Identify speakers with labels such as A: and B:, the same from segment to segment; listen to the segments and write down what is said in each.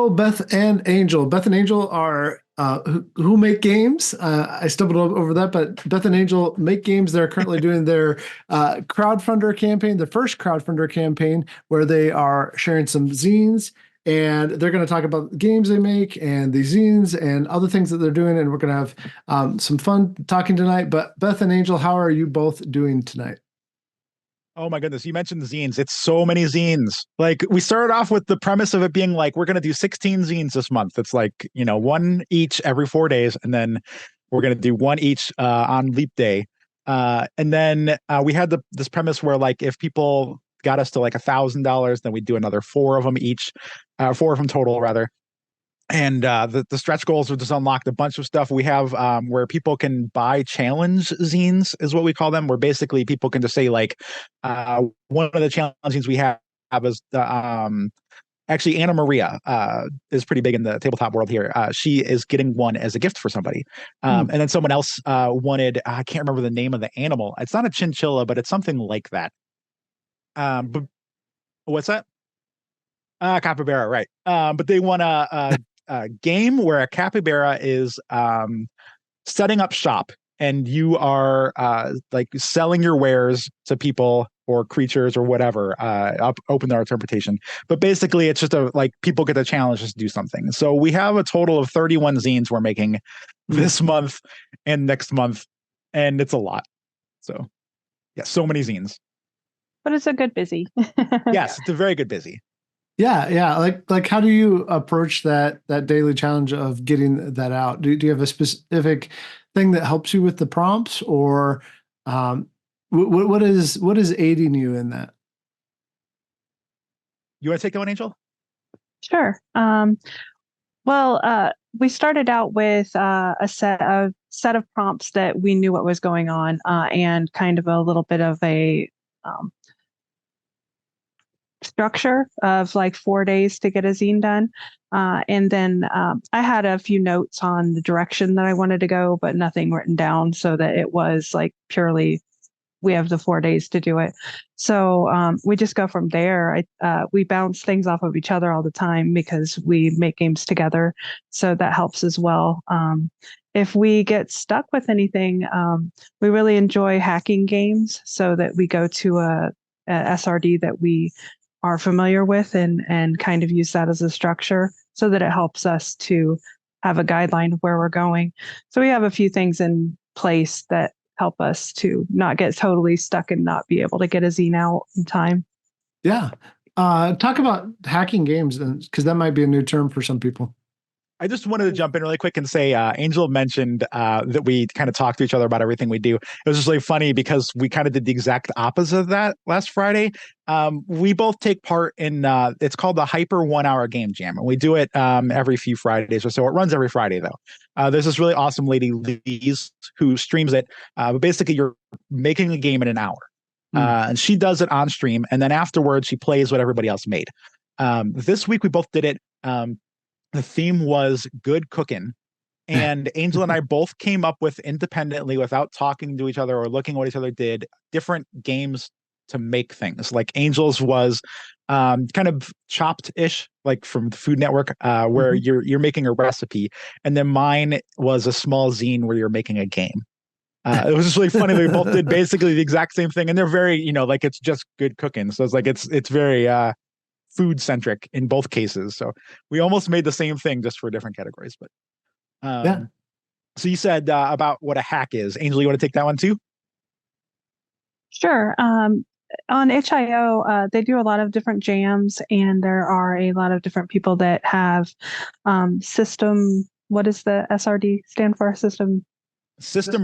A: Hello, Beth and Angel. Beth and Angel are who make games. I stumbled over that, but Beth and Angel make games. They're currently doing their crowdfunder campaign, the first crowdfunder campaign, where they are sharing some zines, and they're going to talk about the games they make and the zines and other things that they're doing. And we're going to have some fun talking tonight. But Beth and Angel, how are you both doing tonight?
B: Oh my goodness, you mentioned the zines. It's so many zines. Like we started off with the premise of it being like we're going to do 16 zines this month. It's like, one each every 4 days and then we're going to do one each on leap day. And then we had this premise where like if people got us to like $1,000, then we'd do another four of them each, four of them total rather. And the stretch goals have just unlocked a bunch of stuff. We have where people can buy challenge zines, is what we call them, where basically people can just say like one of the challenge zines we have is actually Anna Maria is pretty big in the tabletop world here. She is getting one as a gift for somebody.
A: Hmm.
B: And then someone else wanted, I can't remember the name of the animal. It's not a chinchilla, but it's something like that. But what's that? Capybara, right. But they want a game where a capybara is setting up shop and you are like selling your wares to people or creatures or whatever, open their interpretation. But basically, it's just like people get the challenge just to do something. So we have a total of 31 zines we're making
A: Hmm.
B: this month and next month, and it's a lot. So yeah, so many zines.
C: But it's a good busy.
B: Yes, it's a very good busy.
A: Yeah, yeah. Like how do you approach that daily challenge of getting that out? Do you have a specific thing that helps you with the prompts, or what is aiding you in that?
B: You want to take that one, Angel?
C: Sure. Well, we started out with a set of prompts that we knew what was going on, and kind of a little bit of a um, structure of like 4 days to get a zine done. And then I had a few notes on the direction that I wanted to go, but nothing written down so that it was like purely we have the 4 days to do it. So we just go from there. We bounce things off of each other all the time because we make games together. So that helps as well. If we get stuck with anything, we really enjoy hacking games so that we go to a SRD that we are familiar with and kind of use that as a structure so that it helps us to have a guideline of where we're going. So we have a few things in place that help us to not get totally stuck and not be able to get a zine out in time.
A: Yeah. Talk about hacking games, because that might be a new term for some people.
B: I just wanted to jump in really quick and say, Angel mentioned that we kind of talk to each other about everything we do. It was just really funny because we kind of did the exact opposite of that last Friday. We both take part in, it's called the Hyper 1 Hour Game Jam, and we do it every few Fridays or so. It runs every Friday, though. There's this really awesome lady, Lise, who streams it. But basically, you're making a game in an hour.
A: Hmm.
B: And she does it on stream, and then afterwards, she plays what everybody else made. This week, we both did it. The theme was good cooking. And Angel and I both came up with independently, without talking to each other or looking at what each other did, different games to make things. Like Angel's was kind of chopped-ish, like from the Food Network, where
A: Mhm.
B: you're making a recipe, and then mine was a small zine where you're making a game. It was just really funny that we both did basically the exact same thing, and they're very, like it's just good cooking. So it's like it's very food centric in both cases. So we almost made the same thing just for different categories. But
A: Yeah.
B: so you said about what a hack is. Angel, you want to take that one too?
C: Sure. On HIO, they do a lot of different jams, and there are a lot of different people that have system. What does the SRD stand for?
B: System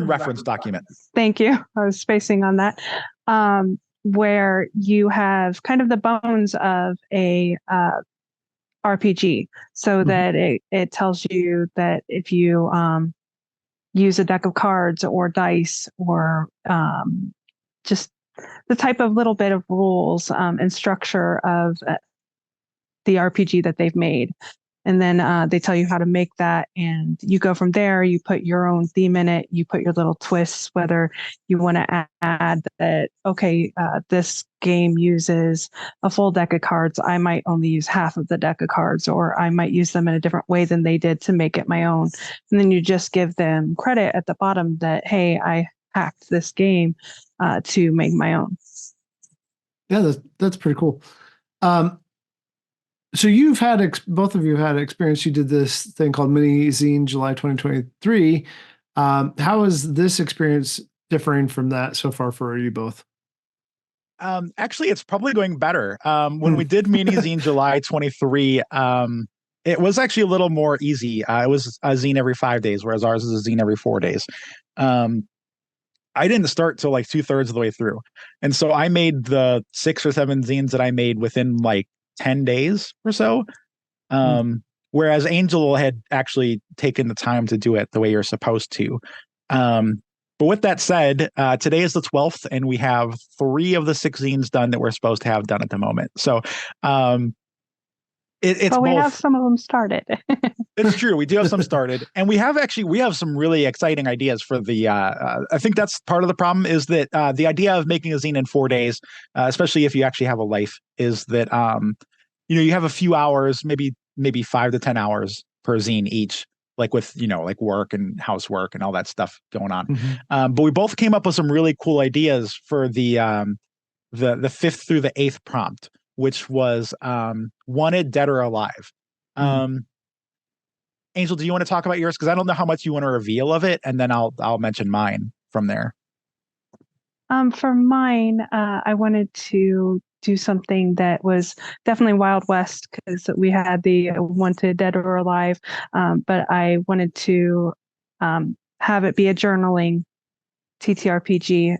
B: reference document.
C: Thank you. I was spacing on that. Where you have kind of the bones of a RPG, so
A: Mhm.
C: that it tells you that if you use a deck of cards or dice or just the type of little bit of rules and structure of the RPG that they've made. And then they tell you how to make that, and you go from there. You put your own theme in it. You put your little twists, whether you want to add that, okay, this game uses a full deck of cards. I might only use half of the deck of cards, or I might use them in a different way than they did to make it my own. And then you just give them credit at the bottom that, hey, I hacked this game to make my own.
A: Yeah, that's pretty cool. So you've had both of you had experience. You did this thing called Mini Zine July 2023. How is this experience differing from that so far for you both?
B: Actually, it's probably going better. When we did Mini Zine July 23, it was actually a little more easy. It was a zine every 5 days, whereas ours is a zine every 4 days. I didn't start till like 2/3 of the way through. And so I made the 6 or 7 zines that I made within like 10 days or so. Whereas Angel had actually taken the time to do it the way you're supposed to. But with that said, today is the 12th, and we have 3 of the 6 zines done that we're supposed to have done at the moment. So it's
C: but we
B: both.
C: have some of them started.
B: It's true. We do have some started, and we have some really exciting ideas for the. I think that's part of the problem is that the idea of making a zine in 4 days, especially if you actually have a life, is that you have a few hours, maybe 5 to 10 hours per zine each, like with like work and housework and all that stuff going on. But we both came up with some really cool ideas for the 5th through the 8th prompt, which was wanted, dead or alive. Angel, do you want to talk about yours? Because I don't know how much you want to reveal of it, and then I'll mention mine from there.
C: For mine, I wanted to do something that was definitely Wild West, because we had the wanted, dead or alive, but I wanted to have it be a journaling TTRPG.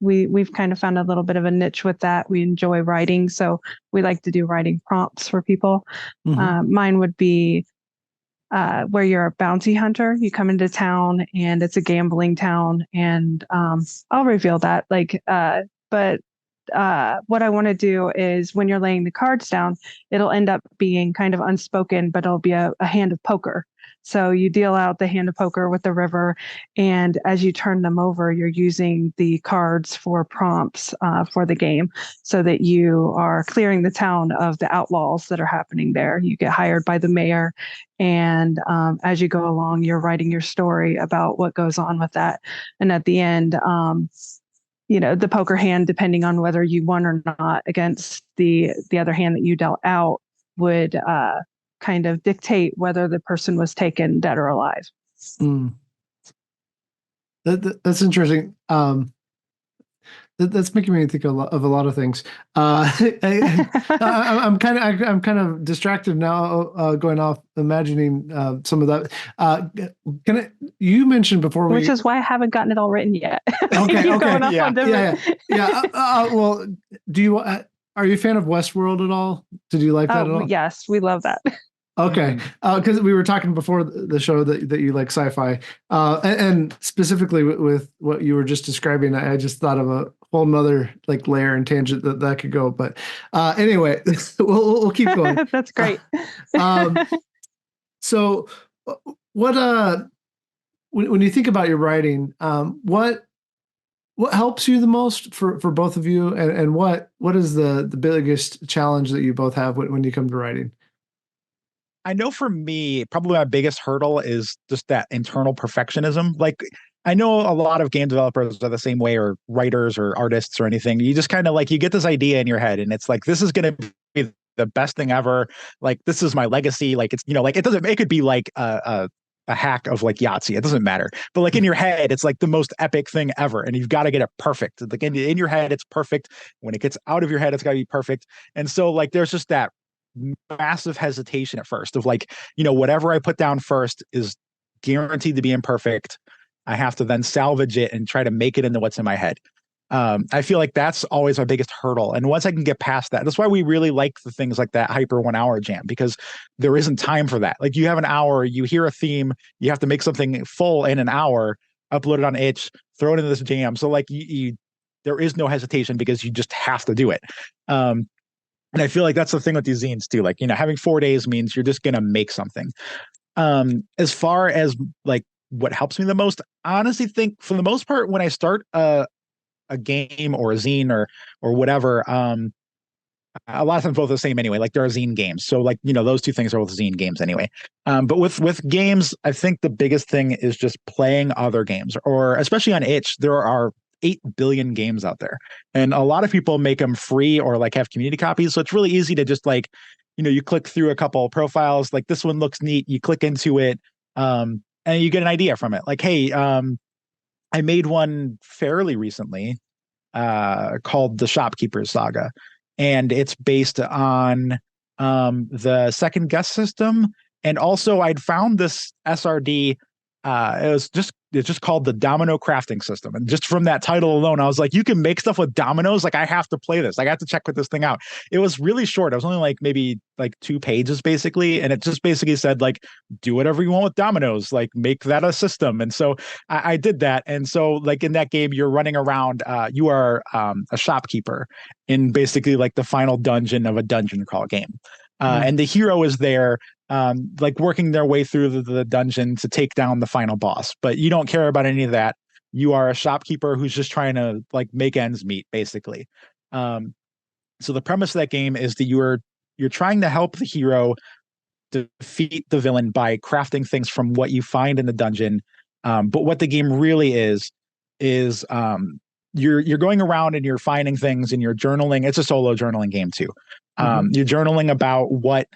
C: We've kind of found a little bit of a niche with that. We enjoy writing, so we like to do writing prompts for people. Mine would be where you're a bounty hunter. You come into town and it's a gambling town, and I'll reveal that. But what I want to do is when you're laying the cards down, it'll end up being kind of unspoken, but it'll be a hand of poker. So you deal out the hand of poker with the river, and as you turn them over, you're using the cards for prompts for the game, so that you are clearing the town of the outlaws that are happening there. You get hired by the mayor, and as you go along, you're writing your story about what goes on with that. And at the end, the poker hand, depending on whether you won or not against the other hand that you dealt out, would kind of dictate whether the person was taken dead or alive.
A: That's interesting. That's making me think of a lot of things. I'm kind of distracted now, going off imagining some of that. You mentioned before,
C: which is why I haven't gotten it all written yet.
A: Okay.
C: Yeah.
A: Well, do you? Are you a fan of Westworld at all? Did you like that at all?
C: Yes, we love that.
A: Okay, because we were talking before the show that you like sci-fi, and specifically with what you were just describing, I just thought of a whole nother layer and tangent that could go. But anyway, we'll keep going.
C: That's great.
A: So, what when you think about your writing, what helps you the most for both of you, and what is the biggest challenge that you both have when you come to writing?
B: I know for me, probably my biggest hurdle is just that internal perfectionism. Like, I know a lot of game developers are the same way, or writers or artists or anything. You just kind of you get this idea in your head, and it's like, this is going to be the best thing ever. Like, this is my legacy. Like, it's, it could be like a hack of Yahtzee. It doesn't matter. But in your head, it's like the most epic thing ever. And you've got to get it perfect. Like in your head, it's perfect. When it gets out of your head, it's got to be perfect. And so there's just that massive hesitation at first of whatever I put down first is guaranteed to be imperfect. I have to then salvage it and try to make it into what's in my head. I feel like that's always my biggest hurdle. And once I can get past that, that's why we really like the things like that Hyper 1 hour jam, because there isn't time for that. You have an hour, you hear a theme, you have to make something full in an hour, upload it on itch, throw it into this jam. So there is no hesitation because you just have to do it. And I feel like that's the thing with these zines too. Like, having 4 days means you're just gonna make something. As far as like what helps me the most, I honestly think for the most part, when I start a game or a zine or whatever, a lot of times both the same anyway. Like there are zine games, so like those two things are both zine games anyway. But with games, I think the biggest thing is just playing other games, or especially on itch, there are 8 billion games out there, and a lot of people make them free or like have community copies. So it's really easy to just like you click through a couple of profiles, like this one looks neat, you click into it, and you get an idea from it. Like, hey, I made one fairly recently called the Shopkeeper's Saga, and it's based on the second guest system. And also, I'd found this SRD. It's just called the Domino Crafting System, and just from that title alone, I was like, you can make stuff with dominoes. Like, I have to play this. Like, I have to check with this thing out. It was really short. It was only like maybe like 2 pages basically, and it just basically said like, do whatever you want with dominoes. Like, make that a system. And so I did that. And so like in that game, you're running around. You are a shopkeeper in basically like the final dungeon of a dungeon crawl game. And the hero is there, like working their way through the dungeon to take down the final boss. But you don't care about any of that. You are a shopkeeper who's just trying to like make ends meet, basically. So the premise of that game is that you're trying to help the hero defeat the villain by crafting things from what you find in the dungeon. But what the game really is you're going around and you're finding things and you're journaling. It's a solo journaling game too. You're journaling about what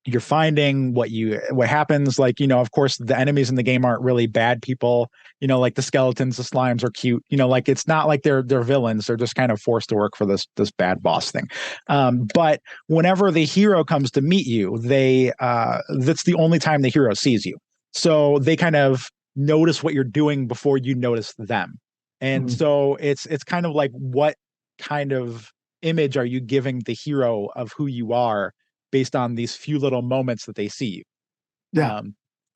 B: you're finding, what happens. Like, of course the enemies in the game aren't really bad people, like the skeletons, the slimes are cute, like it's not like they're villains. They're just kind of forced to work for this bad boss thing. But whenever the hero comes to meet you, that's the only time the hero sees you. So they kind of notice what you're doing before you notice them. And so it's kind of like, what kind of image are you giving the hero of who you are based on these few little moments that they see you?
A: Yeah.
B: And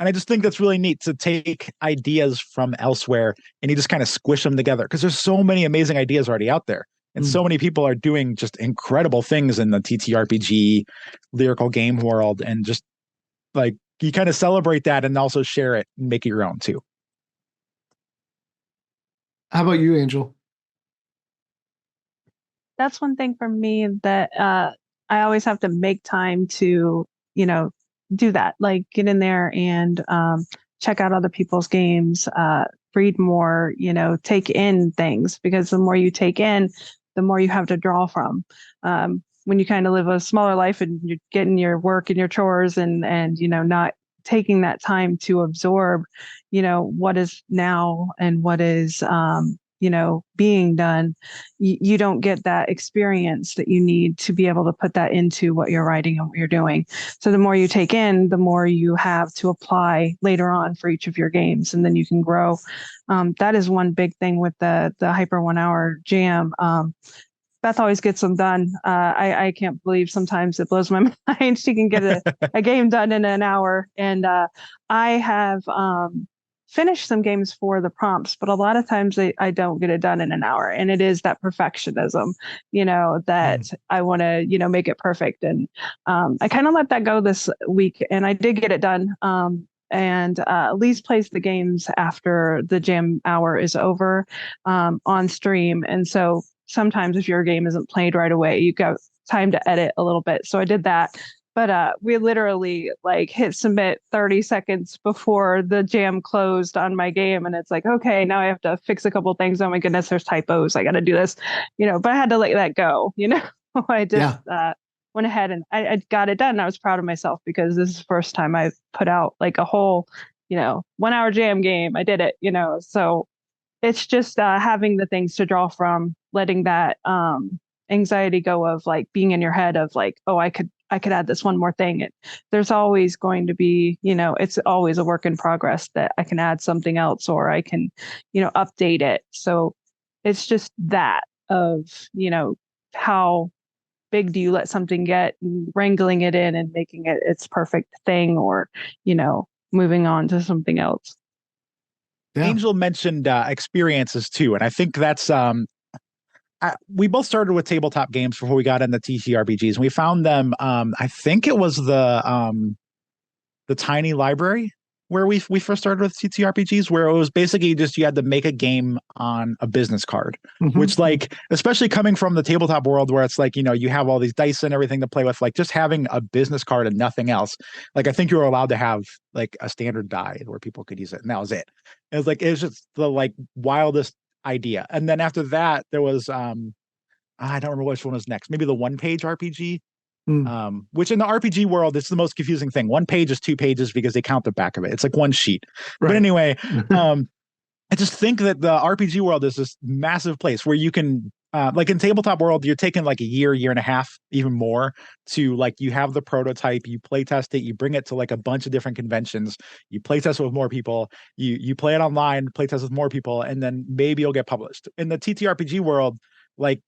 B: I just think that's really neat to take ideas from elsewhere and you just kind of squish them together, because there's so many amazing ideas already out there. And so many people are doing just incredible things in the TTRPG lyrical game world. And just like, you kind of celebrate that and also share it and make it your own too.
A: How about you, Angel?
C: That's one thing for me that I always have to make time to, do that, like get in there and check out other people's games, read more, take in things, because the more you take in, the more you have to draw from. When you kind of live a smaller life and you're getting your work and your chores and not taking that time to absorb, what is now and what is being done, you don't get that experience that you need to be able to put that into what you're writing and what you're doing. So the more you take in, the more you have to apply later on for each of your games, and then you can grow. That is one big thing with the Hyper 1 Hour Jam. Beth always gets them done. I can't believe sometimes it blows my mind. She can get a game done in an hour. And I have finished some games for the prompts, but a lot of times I don't get it done in an hour. And it is that perfectionism, that I want to, make it perfect. And I kind of let that go this week, and I did get it done. And Lee's plays the games after the jam hour is over on stream. And so sometimes if your game isn't played right away, you got time to edit a little bit. So I did that. But we literally like hit submit 30 seconds before the jam closed on my game. And it's like, okay, now I have to fix a couple things. Oh my goodness, there's typos. I got to do this, but I had to let that go. I just went ahead and I got it done. I was proud of myself because this is the first time I put out like a whole, 1 hour jam game. I did it, so it's just having the things to draw from, letting that anxiety go of like being in your head of like, oh, I could add this one more thing. There's always going to be, it's always a work in progress that I can add something else or I can, update it. So it's just that of, how big do you let something get, and wrangling it in and making it its perfect thing, or, moving on to something else.
B: Yeah. Angel mentioned experiences too, and I think that's we both started with tabletop games before we got into TTRPGs. We found them. I think it was the tiny library where we first started with TTRPGs, where it was basically just you had to make a game on a business card, which like, especially coming from the tabletop world where it's like, you have all these dice and everything to play with, like just having a business card and nothing else. Like, I think you were allowed to have like a standard die where people could use it. And that was it. It was just the like wildest idea. And then after that, there was, I don't remember which one was next. Maybe the one-page RPG. Which in the RPG world, it's the most confusing thing. One page is 2 pages because they count the back of it. It's like one sheet. Right. But anyway, I just think that the RPG world is this massive place where you can, like in tabletop world, you're taking like a year and a half, even more to like, you have the prototype, you play test it, you bring it to like a bunch of different conventions, you play test it with more people, you play it online, play test with more people, and then maybe you'll get published. In the TTRPG world, like,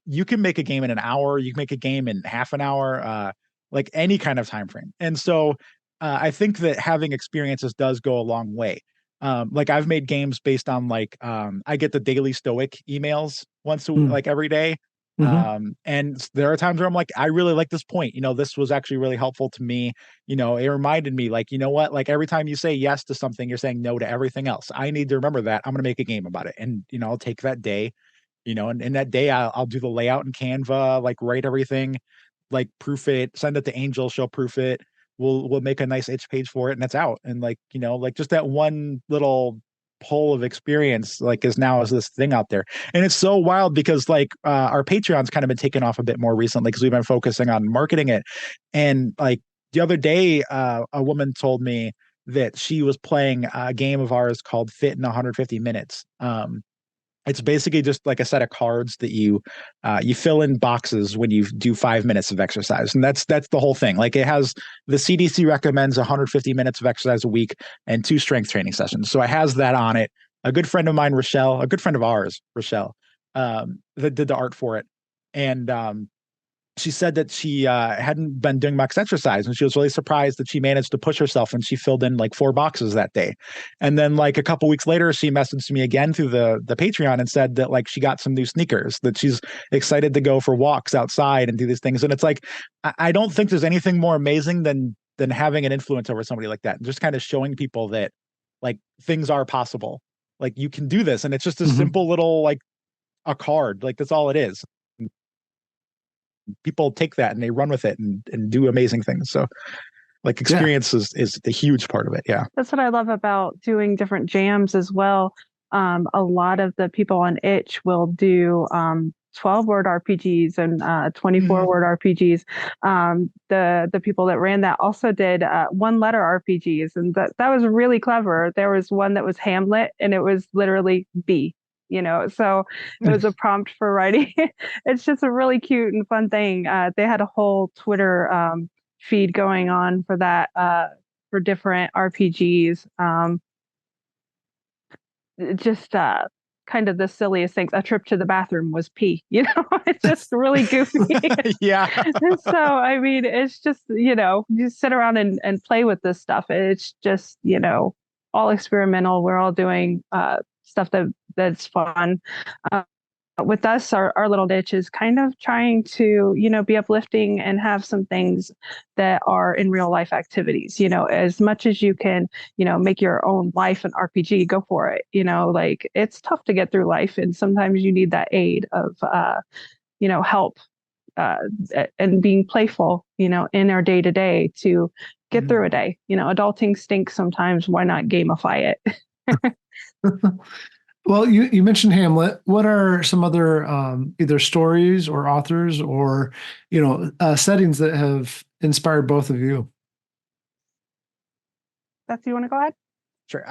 B: you can make a game in an hour, you can make a game in half an hour, like any kind of time frame. And so I think that having experiences does go a long way. Like I've made games based on like, I get the daily Stoic emails like every day. And there are times where I'm like, I really like this point, this was actually really helpful to me. It reminded me like, you know what, like every time you say yes to something, you're saying no to everything else. I need to remember that. I'm going to make a game about it. And, I'll take that day, and in that day I'll do the layout in Canva, like write everything, like proof it, send it to Angel, she'll proof it. We'll make a nice itch page for it, and that's out. And like, like just that one little pull of experience, like is this thing out there. And it's so wild because like our Patreon's kind of been taken off a bit more recently because we've been focusing on marketing it. And like the other day, a woman told me that she was playing a game of ours called Fit in 150 Minutes. It's basically just like a set of cards that you fill in boxes when you do 5 minutes of exercise. And that's the whole thing. Like it has, the CDC recommends 150 minutes of exercise a week and 2 strength training sessions. So it has that on it. A good friend of mine, Rochelle, a good friend of ours, Rochelle, that did the art for it. And she said that she hadn't been doing much exercise, and she was really surprised that she managed to push herself, and she filled in like 4 boxes that day. And then like a couple weeks later, she messaged me again through the Patreon and said that like she got some new sneakers, that she's excited to go for walks outside and do these things. And it's like, I don't think there's anything more amazing than having an influence over somebody like that, and just kind of showing people that like things are possible. Like you can do this, and it's just a simple little like a card. Like that's all it is. People take that and they run with it and do amazing things. So like experience is the huge part of it. Yeah.
C: That's what I love about doing different jams as well. A lot of the people on Itch will do 12-word RPGs and 24-word RPGs. The people that ran that also did 1-letter RPGs, and that was really clever. There was one that was Hamlet, and it was literally B. So it was a prompt for writing. It's just a really cute and fun thing. They had a whole Twitter feed going on for that, for different RPGs. Just kind of the silliest things. A trip to the bathroom was P. It's just really goofy.
B: Yeah.
C: So I mean, it's just you sit around and play with this stuff. It's just all experimental. We're all doing stuff that's fun. With us, our little niche is kind of trying to, be uplifting and have some things that are in real life activities. As much as you can, make your own life an RPG, go for it. Like it's tough to get through life, and sometimes you need that aid of, help and being playful, in our day to day to get through a day. Adulting stinks sometimes. Why not gamify it?
A: Well, you mentioned Hamlet. What are some other either stories or authors or settings that have inspired both of you?
C: Beth, you want to go ahead?
B: Sure.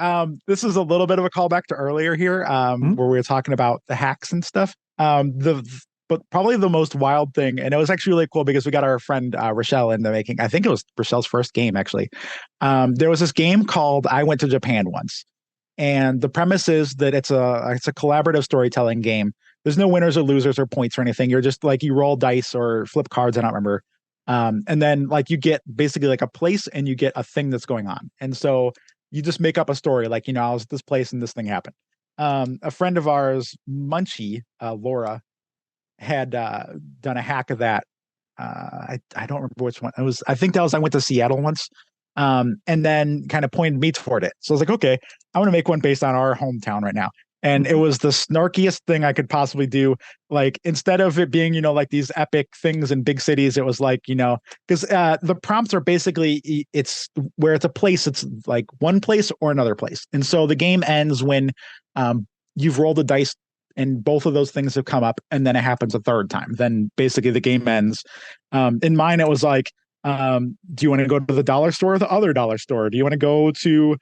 B: This is a little bit of a callback to earlier here, where we were talking about the hacks and stuff. But probably the most wild thing, and it was actually really cool because we got our friend Rochelle into making. I think it was Rochelle's first game actually. There was this game called I Went to Japan Once. And the premise is that it's a collaborative storytelling game. There's no winners or losers or points or anything. You're just like, you roll dice or flip cards, I don't remember. And then like you get basically like a place and you get a thing that's going on. And so you just make up a story like, I was at this place and this thing happened. A friend of ours, Munchie, Laura, had done a hack of that. I don't remember which one it was. I think that was I went to Seattle once, and then kind of pointed me toward it. So I was like, okay, I want to make one based on our hometown right now. And it was the snarkiest thing I could possibly do. Like instead of it being, like these epic things in big cities, it was like, because the prompts are basically it's where it's a place, it's like one place or another place. And so the game ends when you've rolled a dice and both of those things have come up, and then it happens a third time. Then basically the game ends. In mine, it was like, do you want to go to the dollar store or the other dollar store? Do you want to go to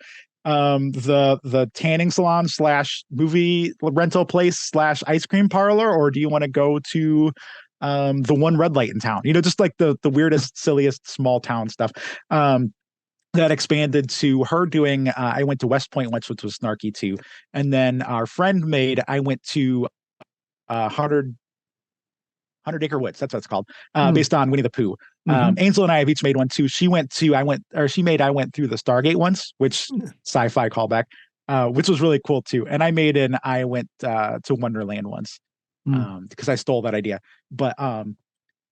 B: the tanning salon / movie rental place / ice cream parlor, or do you want to go to the one red light in town? Just like the weirdest, silliest small town stuff. That expanded to her doing I went to West Point once, which was snarky too. And then our friend made I went to 100 Acre Woods, that's what it's called, based on Winnie the Pooh. Angel and I have each made one too. She went through the Stargate once, which sci-fi callback, which was really cool too. And I made I went to Wonderland once, because I stole that idea. But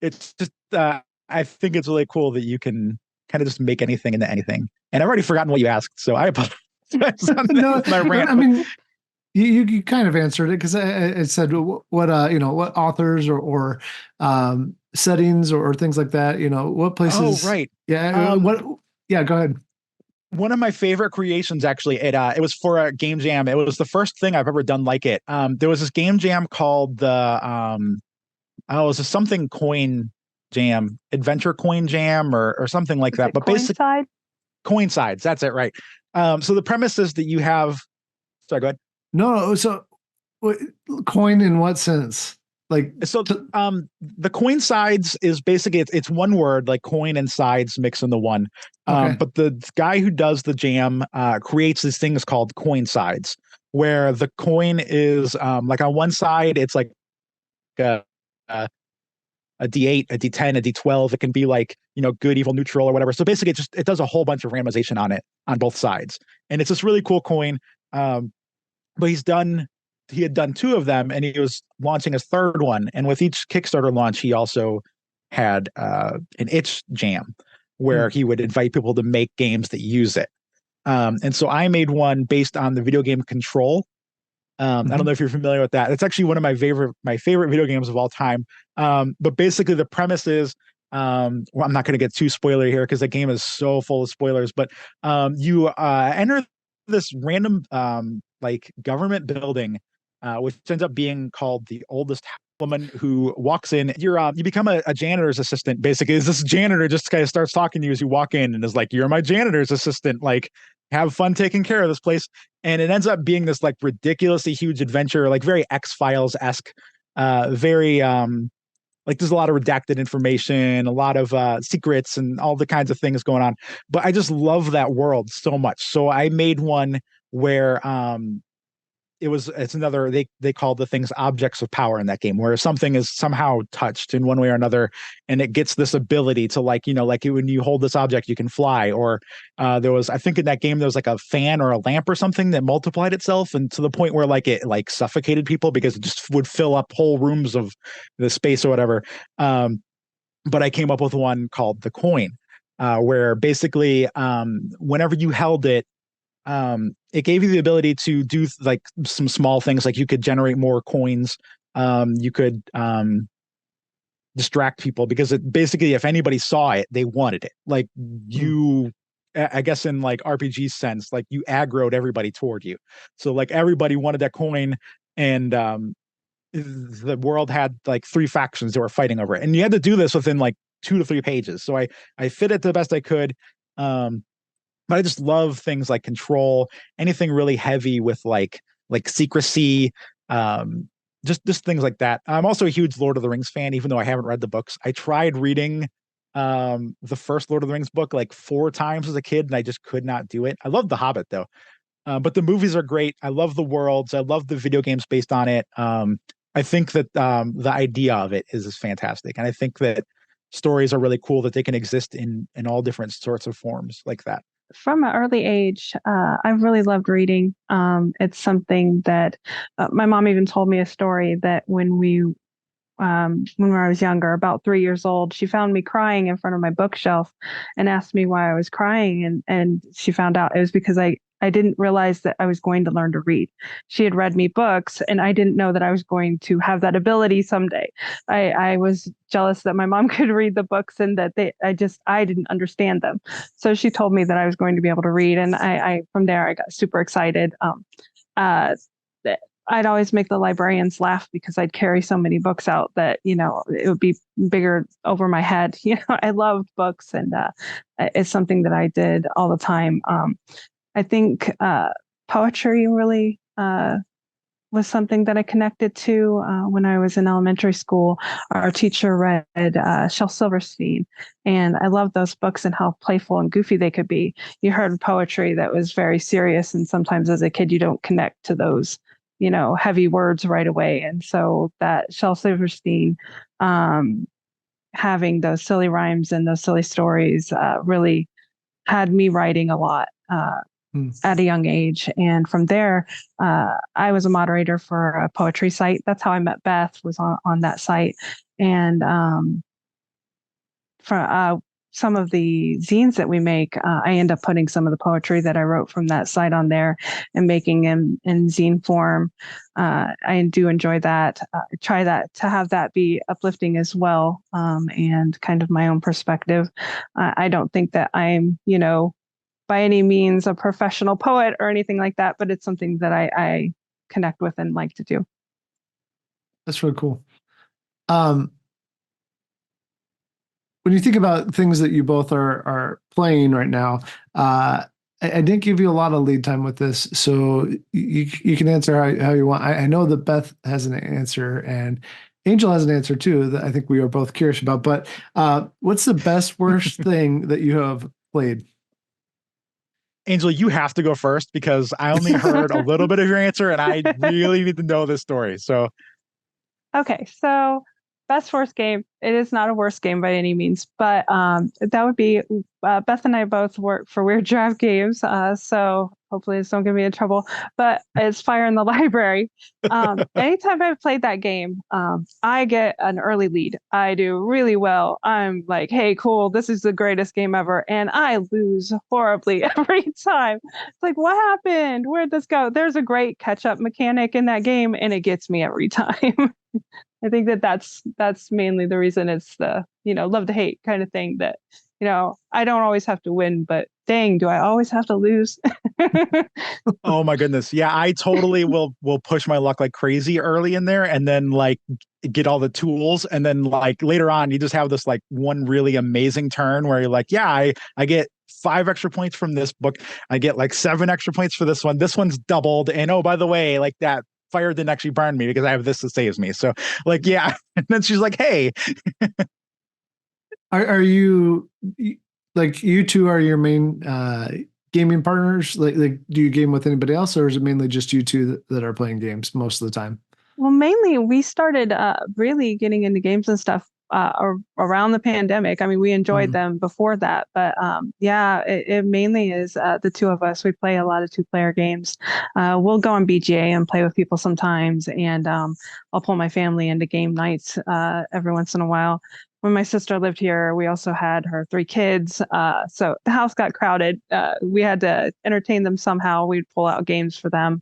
B: it's just I think it's really cool that you can kind of just make anything into anything. And I've already forgotten what you asked, so I apologize.
A: No, I mean, you kind of answered it, because I said what what authors or settings or things like that. What places?
B: Oh, right.
A: Yeah. Yeah. Go ahead.
B: One of my favorite creations, actually, it was for a game jam. It was the first thing I've ever done like it. There was this game jam called it was a something coin jam, adventure coin jam, or something like that. But basically, coincides. That's it, right? So the premise is that you have. Sorry, go ahead.
A: No, so coin in what sense? Like,
B: so the coincides is basically it's one word, like coin and sides mix into one.
A: Okay.
B: But the guy who does the jam creates these things called coincides, where the coin is like on one side it's like a D8, a D10, a D12. It can be like, good, evil, neutral, or whatever. So basically it does a whole bunch of randomization on it on both sides. And it's this really cool coin. But he had done 2 of them, and he was launching his 3rd one. And with each Kickstarter launch, he also had an itch jam where he would invite people to make games that use it. And so I made one based on the video game Control. I don't know if you're familiar with that. It's actually one of my favorite video games of all time. But basically the premise is, well, I'm not going to get too spoilery here because the game is so full of spoilers, but you enter this random like government building, which ends up being called the oldest woman who walks in. You become a janitor's assistant. Basically, is this janitor just kind of starts talking to you as you walk in and is like, "You're my janitor's assistant. Like, have fun taking care of this place." And it ends up being this like ridiculously huge adventure, like very X-Files-esque, very like there's a lot of redacted information, a lot of secrets, and all the kinds of things going on. But I just love that world so much. So I made one where it's another, they call the things objects of power in that game, where something is somehow touched in one way or another, and it gets this ability to like when you hold this object you can fly. Or there was, I think in that game there was like a fan or a lamp or something that multiplied itself, and to the point where like it like suffocated people because it just would fill up whole rooms of the space or whatever. But I came up with one called the coin, where basically whenever you held it, it gave you the ability to do like some small things, like you could generate more coins, you could distract people, because it basically, if anybody saw it, they wanted it. Like you, I guess in like RPG sense, like you aggroed everybody toward you. So like everybody wanted that coin, and the world had like 3 factions that were fighting over it, and you had to do this within like 2 to 3 pages. So I fit it the best I could. But I just love things like Control, anything really heavy with like secrecy, just things like that. I'm also a huge Lord of the Rings fan, even though I haven't read the books. I tried reading the first Lord of the Rings book like 4 times as a kid, and I just could not do it. I love The Hobbit though. But the movies are great. I love the worlds. I love the video games based on it. I think that the idea of it is fantastic, and I think that stories are really cool, that they can exist in all different sorts of forms like that.
C: From an early age, I've really loved reading. It's something that my mom even told me a story that when when I was younger, about 3 years old. She found me crying in front of my bookshelf and asked me why I was crying. And she found out it was because I didn't realize that I was going to learn to read. She had read me books, and I didn't know that I was going to have that ability someday. I was jealous that my mom could read the books and that I didn't understand them. So she told me that I was going to be able to read. And I from there, I got super excited. Uh, I'd always make the librarians laugh because I'd carry so many books out that, it would be bigger over my head. I loved books, and it's something that I did all the time. I think poetry really was something that I connected to when I was in elementary school. Our teacher read Shel Silverstein, and I loved those books and how playful and goofy they could be. You heard poetry that was very serious, and sometimes as a kid, you don't connect to those, heavy words right away. And so that Shel Silverstein, having those silly rhymes and those silly stories really had me writing a lot. At a young age. And from there, I was a moderator for a poetry site. That's how I met Beth, was on that site. And for some of the zines that we make, I end up putting some of the poetry that I wrote from that site on there and making them in zine form. I do enjoy that. Try that to have that be uplifting as well, and kind of my own perspective. I don't think that I'm, by any means a professional poet or anything like that, but it's something that I connect with and like to do.
A: That's really cool. When you think about things that you both are playing right now, I didn't give you a lot of lead time with this, so you can answer how you want. I know that Beth has an answer and Angel has an answer too that I think we are both curious about. But what's the best, worst thing that you have played?
B: Angel, you have to go first because I only heard a little bit of your answer and I really need to know this story. So,
C: okay. So, best worst game. It is not a worst game by any means, but that would be Beth and I both work for Weird Giraffe Games. So hopefully this don't get me in trouble, but it's Fire in the Library. Anytime I've played that game, I get an early lead. I do really well. I'm like, hey, cool, this is the greatest game ever. And I lose horribly every time. It's like, what happened? Where'd this go? There's a great catch up mechanic in that game, and it gets me every time. I think that's mainly the reason. It's the, love to hate kind of thing that, I don't always have to win, but dang, do I always have to lose?
B: oh my goodness. Yeah, I totally will push my luck like crazy early in there and then like get all the tools. And then like later on, you just have this like one really amazing turn where you're like, yeah, I get 5 extra points from this book. I get like 7 extra points for this one. This one's doubled. And oh, by the way, like that fire didn't actually burn me because I have this that saves me. So like, yeah. And then she's like, hey.
A: Are you like, you two are your main gaming partners? Like do you game with anybody else, or is it mainly just you two that are playing games most of the time?
C: Well, mainly we started really getting into games and stuff around the pandemic. I mean, we enjoyed them before that, but yeah, it mainly is the two of us. We play a lot of 2-player games. We'll go on BGA and play with people sometimes, and I'll pull my family into game nights every once in a while. When my sister lived here, we also had her 3 kids. So the house got crowded. We had to entertain them somehow. We'd pull out games for them.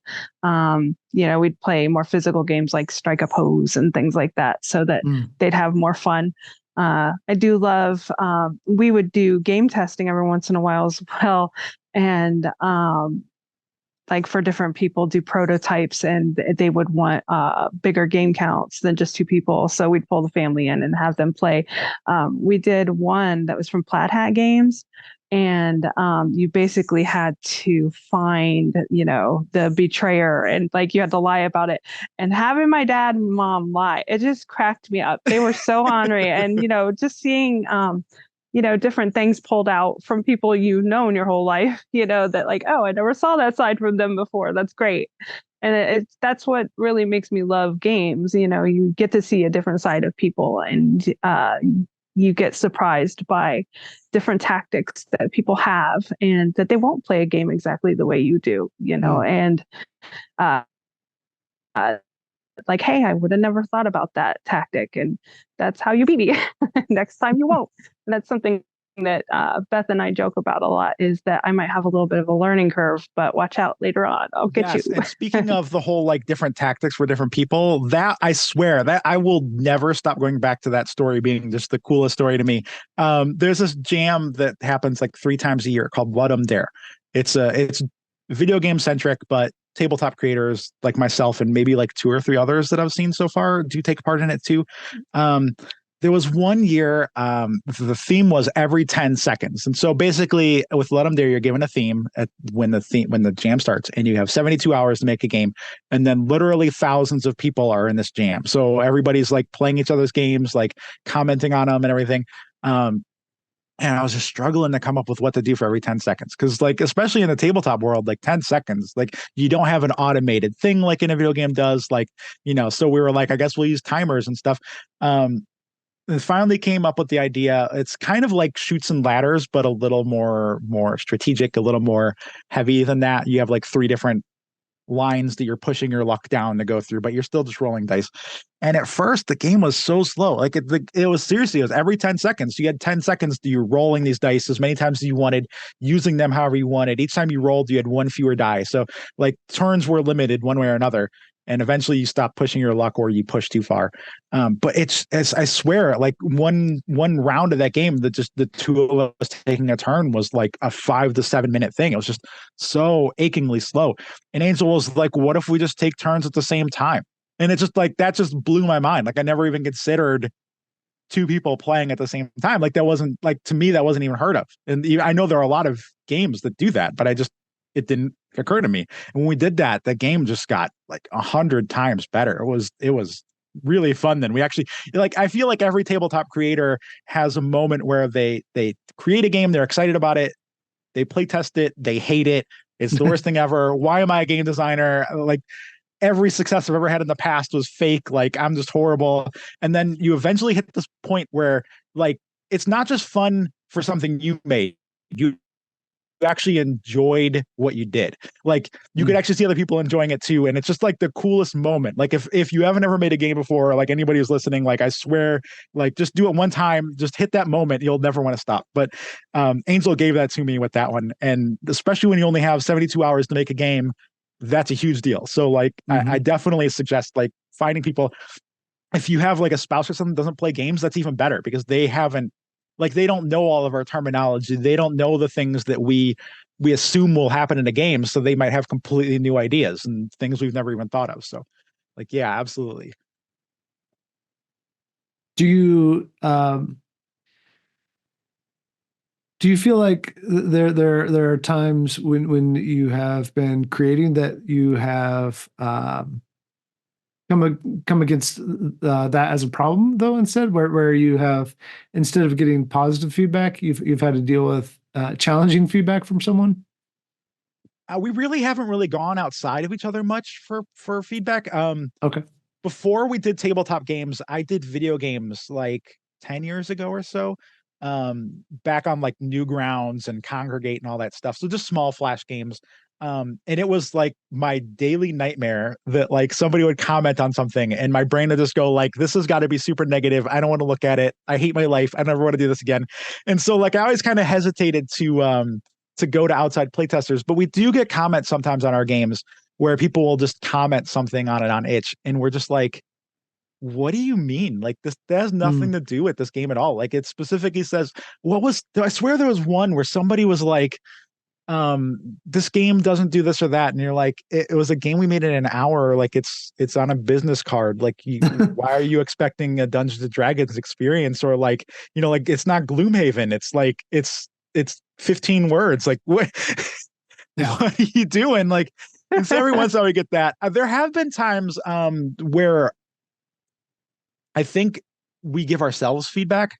C: We'd play more physical games like Strike a Pose and things like that so that they'd have more fun. I do love, we would do game testing every once in a while as well. And like for different people, do prototypes, and they would want bigger game counts than just 2 people. So we'd pull the family in and have them play. We did one that was from Plaid Hat Games, and you basically had to find, the betrayer, and like you had to lie about it. And having my dad and mom lie, it just cracked me up. They were so ornery, and just seeing different things pulled out from people you've known your whole life, that like, oh, I never saw that side from them before. That's great. And that's what really makes me love games. You get to see a different side of people, and you get surprised by different tactics that people have, and that they won't play a game exactly the way you do, and uh, like, hey, I would have never thought about that tactic, and that's how you beat me. Next time you won't. And that's something that Beth and I joke about a lot, is that I might have a little bit of a learning curve, but watch out later on. I'll get you.
B: And speaking of the whole like different tactics for different people, that I swear that I will never stop going back to that story being just the coolest story to me. There's this jam that happens like 3 times a year called Dare. It's video game centric, but tabletop creators like myself and maybe like 2 or 3 others that I've seen so far do take part in it too. There was one year, the theme was every 10 seconds. And so basically with Let 'em Dare, you're given a theme when the jam starts, and you have 72 hours to make a game. And then literally thousands of people are in this jam. So everybody's like playing each other's games, like commenting on them and everything. And I was just struggling to come up with what to do for every 10 seconds. Cause like, especially in the tabletop world, like 10 seconds, like you don't have an automated thing like in a video game does. Like, so we were like, I guess we'll use timers and stuff. And finally came up with the idea. It's kind of like Chutes and Ladders, but a little more strategic, a little more heavy than that. You have like 3 different lines that you're pushing your luck down to go through, but you're still just rolling dice. And at first, the game was so slow. Like it was seriously, it was every 10 seconds. You had 10 seconds to you rolling these dice as many times as you wanted, using them however you wanted. Each time you rolled, you had 1 fewer die. So like turns were limited one way or another. And eventually you stop pushing your luck or you push too far. But I swear, like one round of that game that just the 2 of us taking a turn was like a 5 to 7 minute thing. It was just so achingly slow. And Angel was like, what if we just take turns at the same time? And it's just like, that just blew my mind. Like I never even considered 2 people playing at the same time. Like that wasn't like, to me, that wasn't even heard of. And I know there are a lot of games that do that, but it didn't occur to me. And when we did that, the game just got like 100 times better. It was really fun. Then we actually, like, I feel like every tabletop creator has a moment where they create a game, they're excited about it, they play test it, they hate it, it's the worst thing ever. Why am I a game designer? Like every success I've ever had in the past was fake. Like I'm just horrible. And then you eventually hit this point where like it's not just fun for something you made. You actually enjoyed what you did. Like you could actually see other people enjoying it too. And it's just like the coolest moment. Like if you haven't ever made a game before, like anybody who's listening, like I swear, like just do it one time, just hit that moment. You'll never want to stop. But Angel gave that to me with that one. And especially when you only have 72 hours to make a game, that's a huge deal. So like, I definitely suggest like finding people. If you have like a spouse or something that doesn't play games, that's even better because they don't know all of our terminology. They don't know the things that we assume will happen in a game. So they might have completely new ideas and things we've never even thought of. So like, yeah, absolutely.
A: Do you feel like there are times when you have been creating that you have come against that as a problem though, instead where you have, instead of getting positive feedback, you've had to deal with challenging feedback from someone?
B: We really haven't really gone outside of each other much for feedback.
A: Okay.
B: Before we did tabletop games, I did video games like 10 years ago or so, back on like Newgrounds and Congregate and all that stuff. So just small flash games. And it was like my daily nightmare that like somebody would comment on something and my brain would just go like, this has got to be super negative. I don't want to look at it. I hate my life. I never want to do this again. And so like, I always kind of hesitated to go to outside playtesters, but we do get comments sometimes on our games where people will just comment something on it on itch. And we're just like, what do you mean? Like this has nothing to do with this game at all. Like it specifically says, I swear there was one where somebody was like, this game doesn't do this or that. And you're like, it was a game we made in an hour. Like it's on a business card. Like why are you expecting a Dungeons and Dragons experience? Or like, like it's not Gloomhaven. It's like, it's 15 words. Like what, what are you doing? Like, and so every once in a while we get that. There have been times where I think we give ourselves feedback.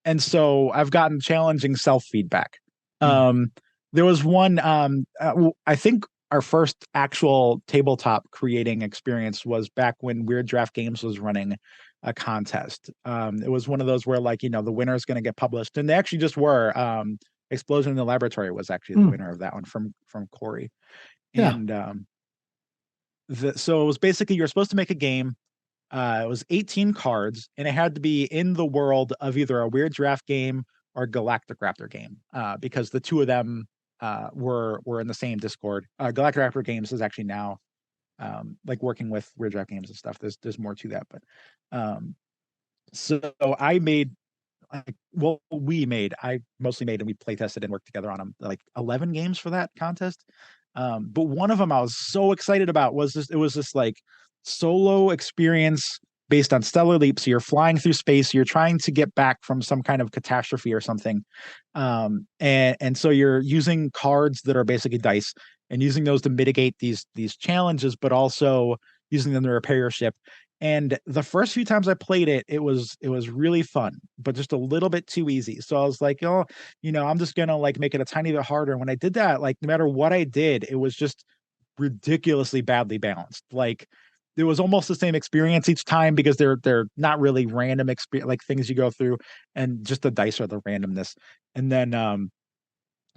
B: And so I've gotten challenging self-feedback. There was one, I think our first actual tabletop creating experience was back when Weird Draft Games was running a contest. It was one of those where like, the winner is going to get published. And they actually just were. Explosion in the Laboratory was actually the winner of that one from Corey. And So it was basically you're supposed to make a game. It was 18 cards, and it had to be in the world of either a Weird Giraffe game or Galactic Raptor game, because the two of them were in the same Discord. Galactic Raptor Games is actually now like working with Weird Giraffe Games and stuff. There's more to that, but so I made I mostly made and we play tested and worked together on them like 11 games for that contest. But one of them I was so excited about was this like solo experience based on stellar leap. So you're flying through space, you're trying to get back from some kind of catastrophe or something. And so you're using cards that are basically dice and using those to mitigate these challenges, but also using them to repair your ship. And the first few times I played it, it was really fun, but just a little bit too easy. So I was like, oh, I'm just gonna like make it a tiny bit harder. And when I did that, like no matter what I did, it was just ridiculously badly balanced. Like it was almost the same experience each time because they're not really random experience like things you go through, and just the dice are the randomness. And then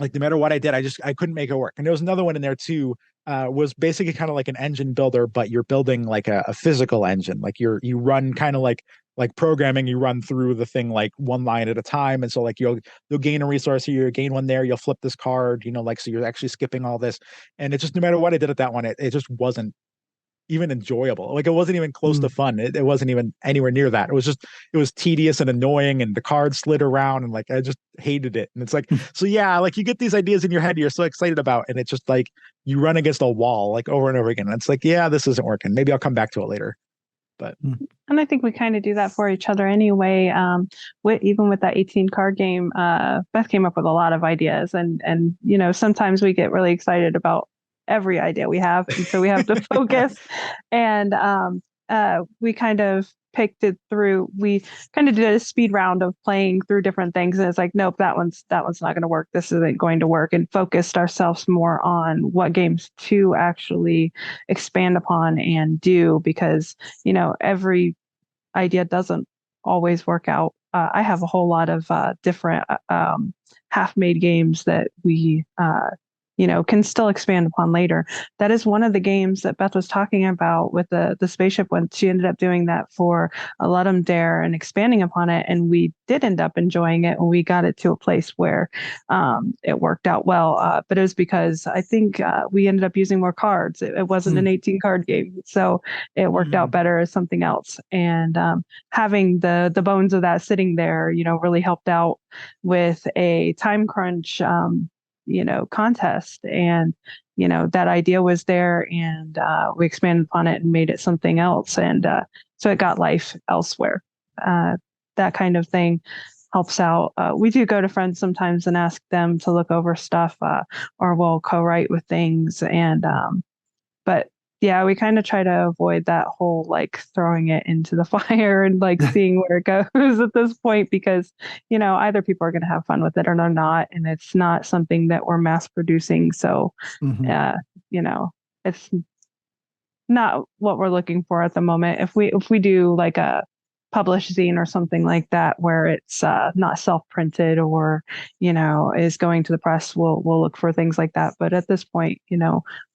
B: like no matter what I did, I couldn't make it work. And there was another one in there too, was basically kind of like an engine builder, but you're building like a physical engine. Like you run kind of like programming, you run through the thing like one line at a time. And so like you'll gain a resource here, you gain one there, you'll flip this card, like so you're actually skipping all this. And it just no matter what I did at that one, it just wasn't even enjoyable. Like it wasn't even close to fun. It wasn't even anywhere near that. It was tedious and annoying, and the cards slid around, and like I just hated it. And it's like, so yeah, like you get these ideas in your head you're so excited about, and it's just like you run against a wall like over and over again. And it's like, yeah, this isn't working. Maybe I'll come back to it later. But
C: and I think we kind of do that for each other anyway. Even with that 18 card game, Beth came up with a lot of ideas, and sometimes we get really excited about every idea we have, and so we have to focus. And we kind of picked it through. We kind of did a speed round of playing through different things, and it's like, nope, that one's not going to work. This isn't going to work, and focused ourselves more on what games to actually expand upon and do, because every idea doesn't always work out. I have a whole lot of different half-made games that we can still expand upon later. That is one of the games that Beth was talking about with the spaceship one. She ended up doing that for a Let 'em Dare and expanding upon it. And we did end up enjoying it when we got it to a place where it worked out well. But it was because I think we ended up using more cards. It wasn't an 18 card game. So it worked out better as something else. And having the bones of that sitting there, really helped out with a time crunch contest. And that idea was there, and we expanded upon it and made it something else, and so it got life elsewhere. That kind of thing helps out. We do go to friends sometimes and ask them to look over stuff, or we'll co-write with things. And but yeah, we kind of try to avoid that whole like throwing it into the fire and like seeing where it goes at this point, because either people are going to have fun with it or they're not, and it's not something that we're mass producing. So it's not what we're looking for at the moment. If we do like a published zine or something like that where it's not self-printed or is going to the press, we'll look for things like that. But at this point,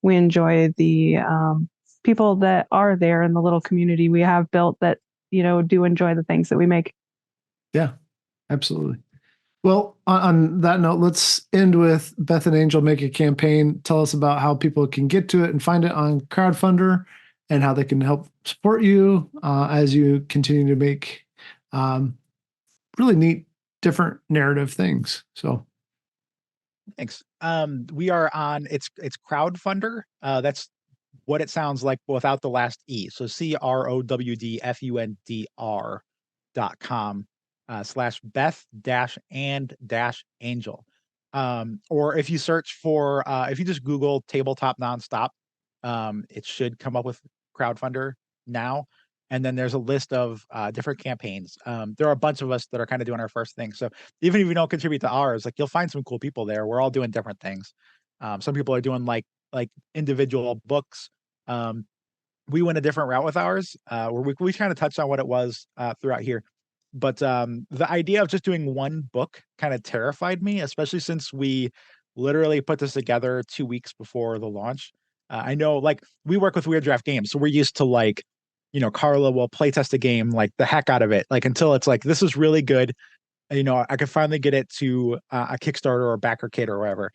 C: we enjoy the people that are there in the little community we have built that do enjoy the things that we make.
A: Yeah, absolutely. Well, on that note, let's end with Beth and Angel Make a Campaign. Tell us about how people can get to it and find it on Crowdfundr, and how they can help support you as you continue to make really neat, different narrative things. So,
B: thanks. We are on it's Crowdfundr. That's what it sounds like without the last E. So CROWDFUNDR.com /Beth-and-Angel. Or if you search for if you just Google tabletop nonstop, it should come up with Crowdfundr now. And then there's a list of different campaigns. There are a bunch of us that are kind of doing our first thing. So even if you don't contribute to ours, like you'll find some cool people there. We're all doing different things. Some people are doing like individual books. We went a different route with ours, where we kind of touched on what it was throughout here. But the idea of just doing one book kind of terrified me, especially since we literally put this together 2 weeks before the launch. I know, like, we work with Weird Draft Games, so we're used to, like, Carla will play test a game like the heck out of it, like until it's like, this is really good. I could finally get it to a Kickstarter or a backer kit or whatever.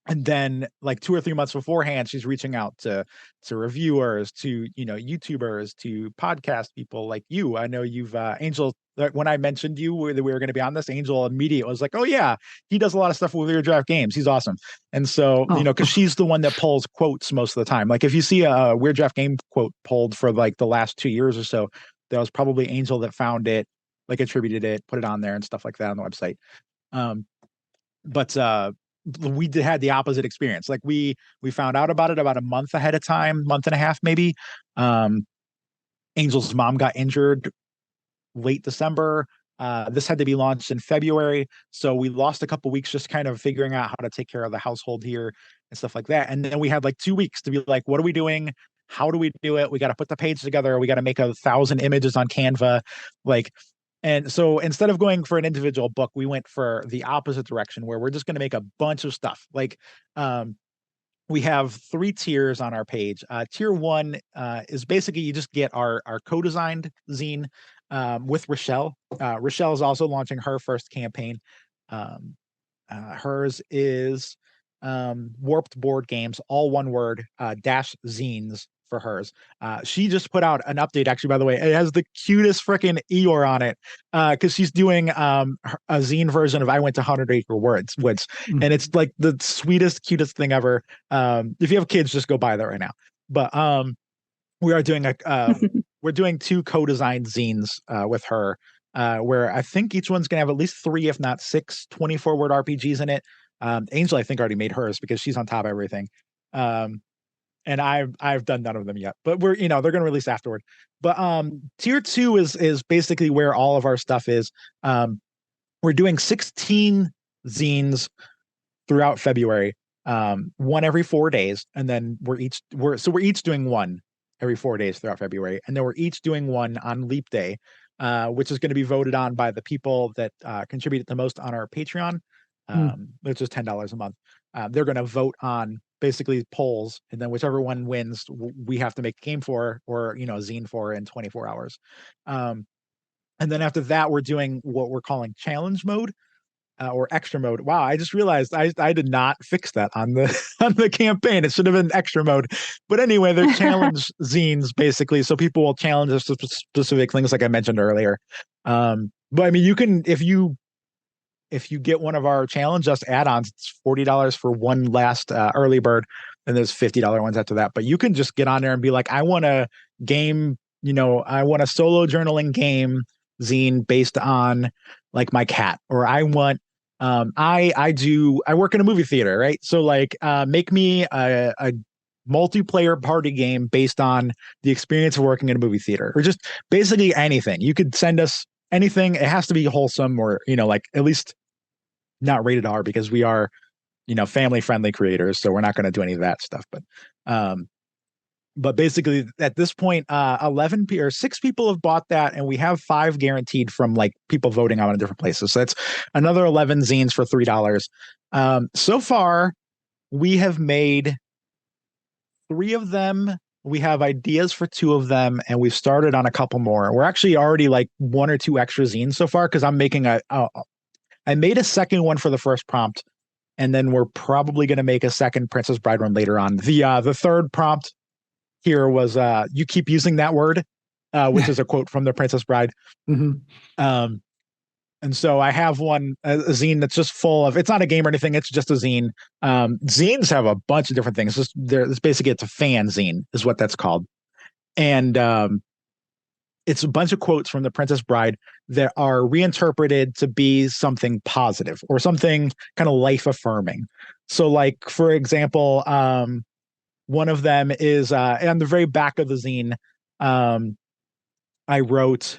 B: And then like 2 or 3 months beforehand, she's reaching out to reviewers, to YouTubers, to podcast people like you. I know you've Angel, when I mentioned you that we were going to be on this, Angel immediately was like, oh yeah, he does a lot of stuff with Weird Draft Games, he's awesome. And so because she's the one that pulls quotes most of the time. Like if you see a Weird Draft Game quote pulled for like the last 2 years or so, that was probably Angel that found it, like attributed it, put it on there and stuff like that on the website. But we had the opposite experience. Like we found out about it about a month ahead of time, month and a half maybe. Angel's mom got injured late December. This had to be launched in February, so we lost a couple weeks just kind of figuring out how to take care of the household here and stuff like that. And then we had like 2 weeks to be like, what are we doing? How do we do it? We got to put the page together. We got to make 1,000 images on Canva. And so instead of going for an individual book, we went for the opposite direction where we're just going to make a bunch of stuff. We have 3 tiers on our page. Tier 1 is basically you just get our co-designed zine with Rochelle. Rochelle is also launching her first campaign. Hers is Warped Board Games, all one word, dash zines for hers. She just put out an update, actually, by the way. It has the cutest freaking Eeyore on it, because she's doing a zine version of I Went to 100 Acre Woods, and it's like the sweetest, cutest thing ever. If you have kids, just go buy that right now. But we are doing we're doing 2 co-designed zines with her, where I think each one's gonna have at least 3, if not 6, 24-word RPGs in it. Angel, I think, already made hers because she's on top of everything. And I've done none of them yet, but we're they're going to release afterward. But tier 2 is basically where all of our stuff is. We're doing 16 zines throughout February, one every 4 days, and then we're each doing one every 4 days throughout February, and then we're each doing one on Leap Day, which is going to be voted on by the people that contribute the most on our Patreon, which is $10 a month. They're going to vote on basically polls, and then whichever one wins, we have to make a game for, or a zine for, in 24 hours. And then after that, we're doing what we're calling challenge mode, or extra mode. Wow, I just realized I did not fix that on the campaign. It should have been extra mode. But anyway, they're challenge zines basically, so people will challenge us to specific things, like I mentioned earlier. But I mean, you can, if you get one of our challenge us add-ons, it's $40 for one last early bird, and there's $50 ones after that. But you can just get on there and be like, I want a game, I want a solo journaling game zine based on like my cat, or I want I work in a movie theater, right? So like make me a multiplayer party game based on the experience of working in a movie theater, or just basically anything. You could send us anything. It has to be wholesome, or like at least not rated R, because we are family friendly creators, so we're not going to do any of that stuff. But basically at this point, 6 people have bought that, and we have 5 guaranteed from like people voting on in different places. So that's another 11 zines for $3. So far we have made 3 of them. We have ideas for 2 of them, and we've started on a couple more. We're actually already like 1 or 2 extra zines so far, because I'm making I made a second one for the first prompt, and then we're probably going to make a second Princess Bride one later on. The third prompt here was you keep using that word, which is a quote from the Princess Bride. And so I have a zine that's just full of, it's not a game or anything, it's just a zine. Zines have a bunch of different things. It's basically, it's a fan zine is what that's called. And it's a bunch of quotes from the Princess Bride that are reinterpreted to be something positive or something kind of life affirming. So like, for example, one of them is on the very back of the zine, I wrote,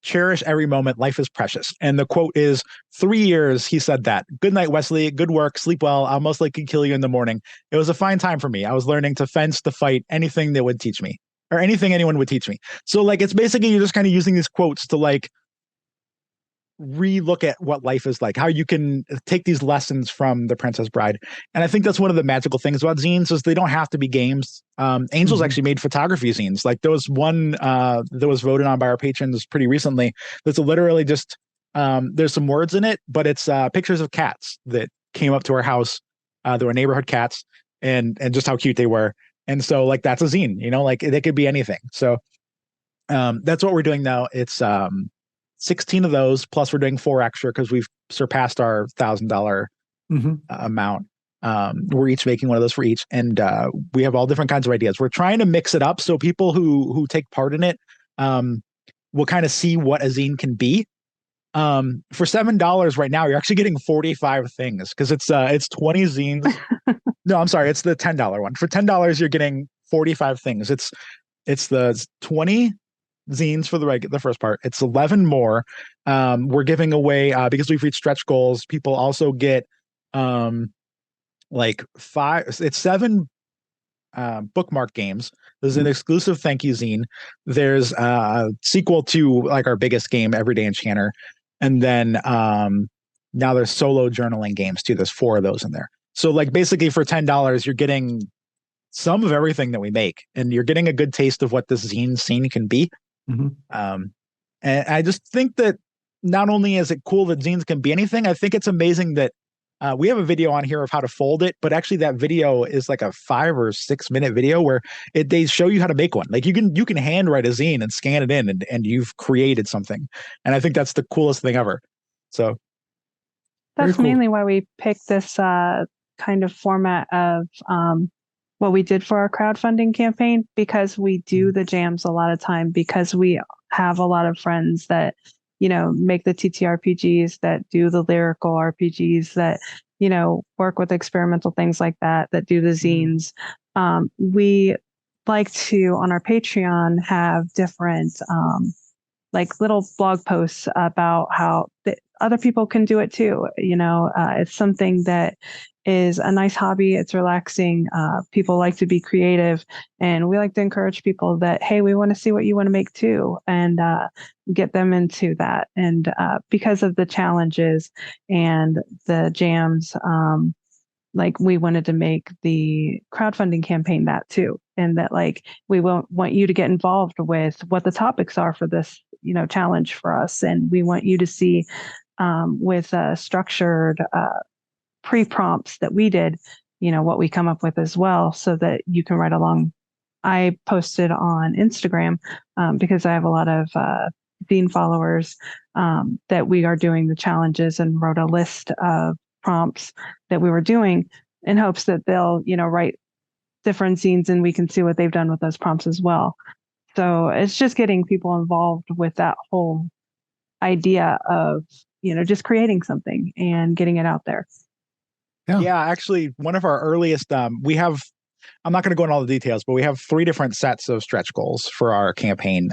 B: cherish every moment, life is precious. And the quote is, 3 years he said that. Good night, Wesley. Good work. Sleep well. I'll most likely kill you in the morning. It was a fine time for me. I was learning to fence, to fight, anything that would teach me, or anything anyone would teach me. So like, it's basically, you're just kind of using these quotes to like relook at what life is like, how you can take these lessons from The Princess Bride. And I think that's one of the magical things about zines is they don't have to be games. Angel's actually made photography zines. Like there was one that was voted on by our patrons pretty recently. That's literally just there's some words in it, but it's pictures of cats that came up to our house. They were neighborhood cats, and just how cute they were. And so like that's a zine, you know, like they could be anything. So that's what we're doing now. It's 16 of those, plus we're doing 4 extra because we've surpassed our $1,000 amount. We're each making one of those for each, and we have all different kinds of ideas. We're trying to mix it up so people who take part in it will kind of see what a zine can be. For $7 right now, you're actually getting 45 things because it's 20 zines. No, I'm sorry, it's the $10 one. For $10, you're getting 45 things. It's the 20 zines for the first part. It's 11 more. We're giving away because we've reached stretch goals. People also get like 7 bookmark games. There's an exclusive thank you zine. There's a sequel to like our biggest game, Everyday Enchanter, and then now there's solo journaling games too. There's 4 of those in there. So like basically for $10, you're getting some of everything that we make, and you're getting a good taste of what this zine scene can be. And I just think that not only is it cool that zines can be anything, I think it's amazing that we have a video on here of how to fold it, but actually that video is like a 5 or 6 minute video where they show you how to make one. Like you can handwrite a zine and scan it in, and you've created something. And I think that's the coolest thing ever. So
C: that's mainly why we picked this kind of format of what we did for our crowdfunding campaign, because we do the jams a lot of time, because we have a lot of friends that, you know, make the TTRPGs, that do the lyrical RPGs, that, you know, work with experimental things like that, that do the zines. We like to, on our Patreon, have different like little blog posts about how other people can do it too. You know, it's something that is a nice hobby. It's relaxing. People like to be creative, and we like to encourage people that, hey, we want to see what you want to make too, and get them into that. And because of the challenges and the jams, like we wanted to make the crowdfunding campaign that too. And that like, we want you to get involved with what the topics are for this, you know, challenge for us. And we want you to see with structured pre-prompts that we did, you know, what we come up with as well, so that you can write along. I posted on Instagram because I have a lot of zine followers that we are doing the challenges, and wrote a list of prompts that we were doing in hopes that they'll, you know, write different zines and we can see what they've done with those prompts as well. So it's just getting people involved with that whole idea of, you know, just creating something and getting it out there.
B: Yeah, actually, one of our earliest, we have, I'm not going to go into all the details, but we have 3 different sets of stretch goals for our campaign.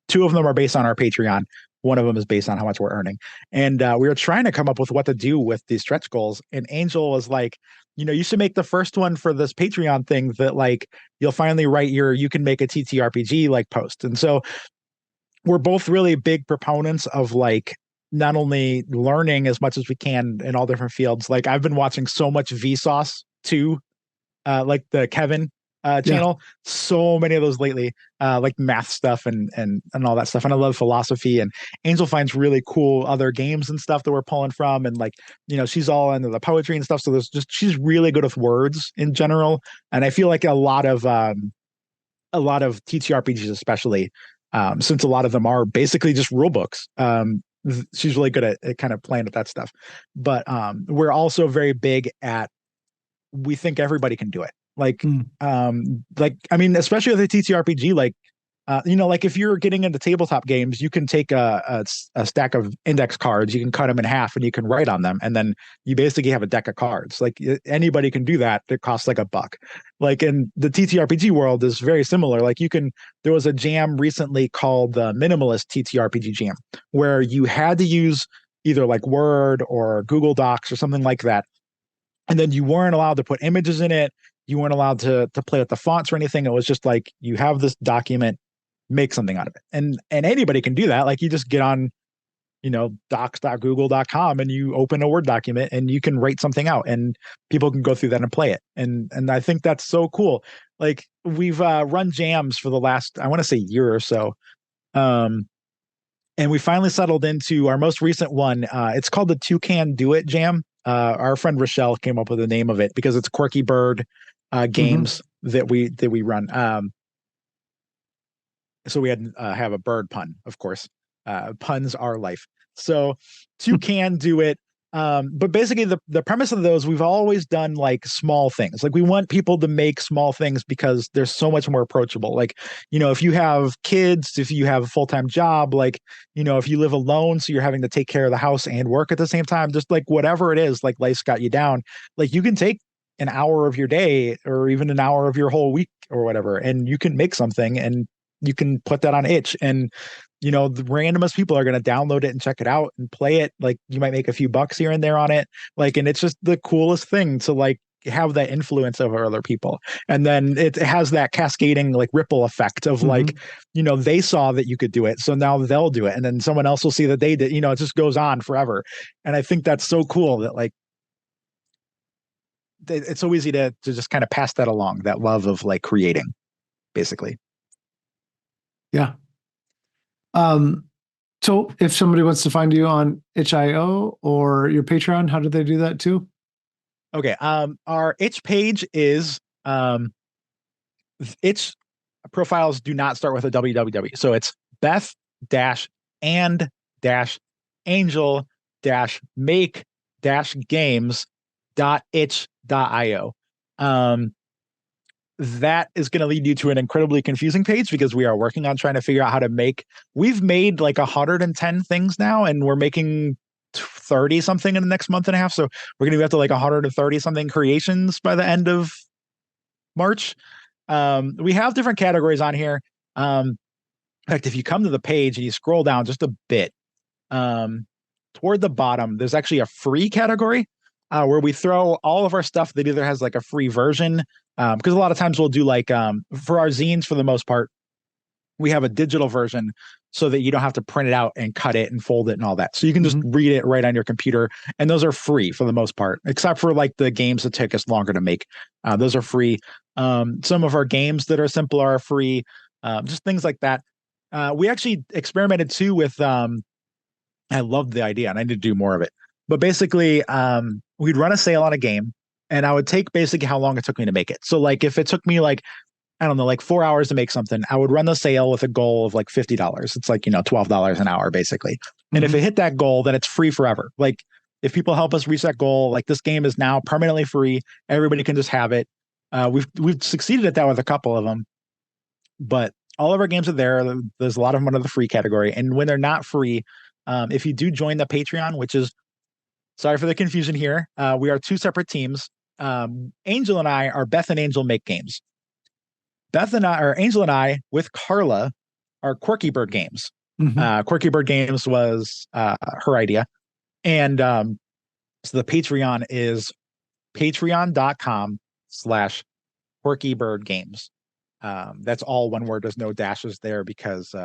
B: 2 of them are based on our Patreon. One of them is based on how much we're earning. And we were trying to come up with what to do with these stretch goals. And Angel was like, you know, you should make the first one for this Patreon thing that like, you'll finally write you can make a TTRPG like post. And so we're both really big proponents of like, not only learning as much as we can in all different fields. Like I've been watching so much Vsauce too, like the Kevin channel, so many of those lately, like math stuff and all that stuff. And I love philosophy, and Angel finds really cool other games and stuff that we're pulling from. And like, you know, she's all into the poetry and stuff. So she's really good with words in general. And I feel like a lot of TTRPGs, especially, since a lot of them are basically just rule books. She's really good at kind of playing with that stuff. But we're also very big at, we think everybody can do it. Like, I mean, especially with a TTRPG, like, you know, like if you're getting into tabletop games, you can take a stack of index cards, you can cut them in half and you can write on them. And then you basically have a deck of cards. Like anybody can do that. It costs like $1. Like in the TTRPG world is very similar. Like there was a jam recently called the Minimalist TTRPG Jam, where you had to use either like Word or Google Docs or something like that. And then you weren't allowed to put images in it. You weren't allowed to play with the fonts or anything. It was just like, you have this document, make something out of it. And anybody can do that. Like you just get on docs.google.com, and you open a Word document and you can write something out and people can go through that and play it. And I think that's so cool. Like we've run jams for the last, I want to say, year or so. And we finally settled into our most recent one. It's called the Toucan Do It Jam. Our friend Rochelle came up with the name of it because it's Quirky Bird games that we run. So we had have a bird pun, of course. Puns are life. So Toucan Do It. But basically the premise of those, we've always done like small things. Like we want people to make small things because they're so much more approachable. Like, if you have kids, if you have a full-time job, like, if you live alone, so you're having to take care of the house and work at the same time, just like whatever it is, like life's got you down, like you can take an hour of your day or even an hour of your whole week or whatever, and you can make something and you can put that on itch, and the randomest people are going to download it and check it out and play it. Like you might make a few bucks here and there on it. Like, and it's just the coolest thing to like have that influence over other people. And then it has that cascading like ripple effect of like, they saw that you could do it, so now they'll do it. And then someone else will see that they did, it just goes on forever. And I think that's so cool that like, it's so easy to just kind of pass that along, that love of like creating, basically.
A: Yeah. So if somebody wants to find you on itch.io or your Patreon, how do they do that too?
B: Okay. Our itch page is, itch profiles do not start with a www. So it's Beth and Angel Make games.itch.io. That is going to lead you to an incredibly confusing page because we are working on trying to figure out how to make. We've made like 110 things now, and we're making 30 something in the next month and a half. So we're going to be up to like 130 something creations by the end of March. We have different categories on here. In fact, if you come to the page and you scroll down just a bit, toward the bottom, there's actually a free category where we throw all of our stuff that either has like a free version. Because a lot of times we'll do like for our zines, for the most part, we have a digital version so that you don't have to print it out and cut it and fold it and all that. So you can just read it right on your computer. And those are free for the most part, except for like the games that take us longer to make. Those are free. Some of our games that are simple are free. Just things like that. We actually experimented too with, I loved the idea and I need to do more of it. But basically, we'd run a sale on a game, and I would take basically how long it took me to make it. So like if it took me like, I don't know, like 4 hours to make something, I would run the sale with a goal of like $50. It's like, $12 an hour basically. And if it hit that goal, then it's free forever. Like if people help us reach that goal, like this game is now permanently free. Everybody can just have it. We've succeeded at that with a couple of them, but all of our games are there. There's a lot of them under the free category. And when they're not free, if you do join the Patreon, which is, sorry for the confusion here, we are two separate teams. Angel and I are Beth and Angel Make Games. Angel and I with Carla are Quirky Bird Games. Quirky Bird Games was her idea. And so the Patreon is patreon.com/QuirkyBirdGames. That's all one word. There's no dashes there because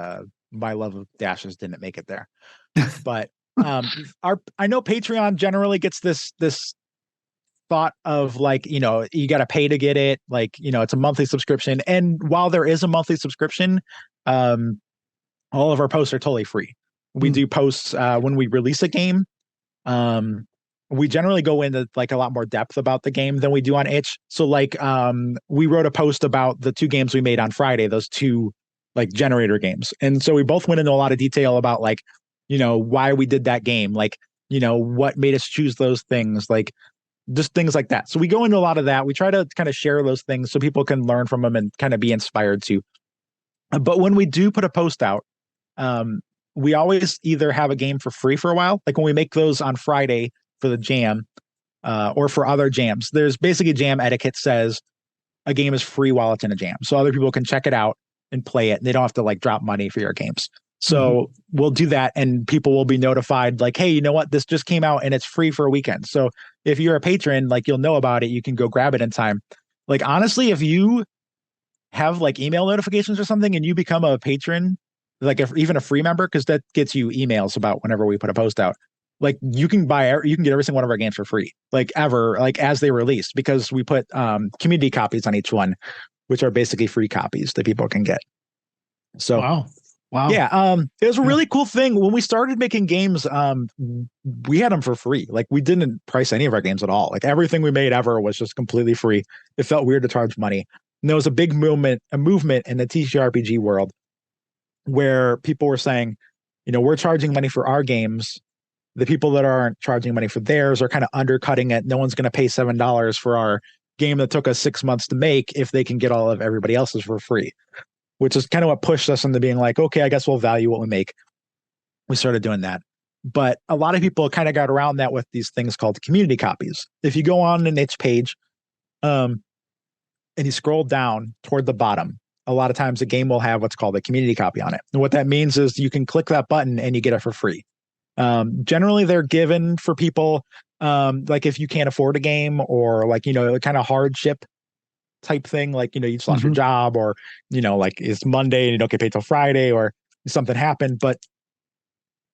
B: my love of dashes didn't make it there. But I know Patreon generally gets this thought of like, you got to pay to get it. Like, it's a monthly subscription. And while there is a monthly subscription, all of our posts are totally free. We do posts when we release a game. We generally go into like a lot more depth about the game than we do on itch. So like, we wrote a post about the two games we made on Friday, those two like generator games. And so we both went into a lot of detail about like, why we did that game, like, what made us choose those things, like just things like that. So we go into a lot of that. We try to kind of share those things so people can learn from them and kind of be inspired too. But when we do put a post out, we always either have a game for free for a while. Like when we make those on Friday for the jam, or for other jams, there's basically jam etiquette says a game is free while it's in a jam. So other people can check it out and play it. And they don't have to like drop money for your games. So we'll do that and people will be notified like, hey, you know what? This just came out and it's free for a weekend. So if you're a patron, like you'll know about it. You can go grab it in time. Like, honestly, if you have like email notifications or something and you become a patron like if even a free member, because that gets you emails about whenever we put a post out. Like you can get every single one of our games for free, like ever, like as they released, because we put community copies on each one, which are basically free copies that people can get. So
A: wow,
B: yeah, it was a really cool thing when we started making games. We had them for free. Like we didn't price any of our games at all. Like everything we made ever was just completely free. It felt weird to charge money. And there was a big movement in the TTRPG world where people were saying, we're charging money for our games. The people that aren't charging money for theirs are kind of undercutting it. No one's going to pay $7 for our game that took us 6 months to make if they can get all of everybody else's for free, which is kind of what pushed us into being like, okay, I guess we'll value what we make. We started doing that. But a lot of people kind of got around that with these things called community copies. If you go on an itch page and you scroll down toward the bottom, a lot of times the game will have what's called a community copy on it. And what that means is you can click that button and you get it for free. Generally, they're given for people like if you can't afford a game or like, kind of hardship type thing, like, you just lost your job or, like it's Monday and you don't get paid till Friday or something happened. But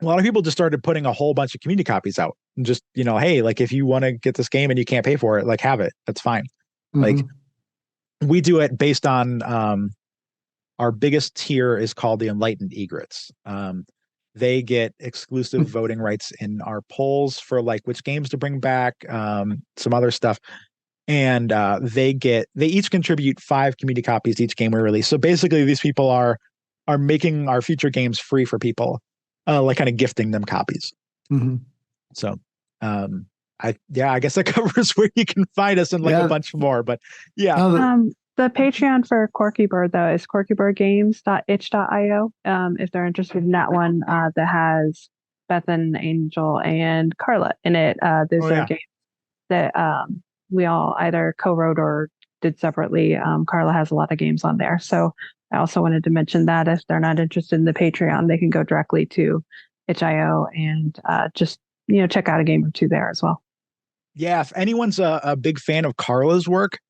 B: a lot of people just started putting a whole bunch of community copies out and just, hey, like if you want to get this game and you can't pay for it, like have it. That's fine. Like we do it based on our biggess tier is called the Enlightened Egrets. They get exclusive voting rights in our polls for like which games to bring back, some other stuff. And they each contribute 5 community copies each game we release. So basically these people are making our future games free for people, like kind of gifting them copies. So I guess that covers where you can find us and like a bunch more. But yeah.
C: The Patreon for Corky Bird, though, is corkybirdgames.itch.io. If they're interested in that one, that has Beth and Angel and Carla in it. Those are games that we all either co-wrote or did separately. Carla has a lot of games on there. So I also wanted to mention that if they're not interested in the Patreon, they can go directly to itch.io and just, check out a game or two there as well.
B: Yeah, if anyone's a big fan of Carla's work,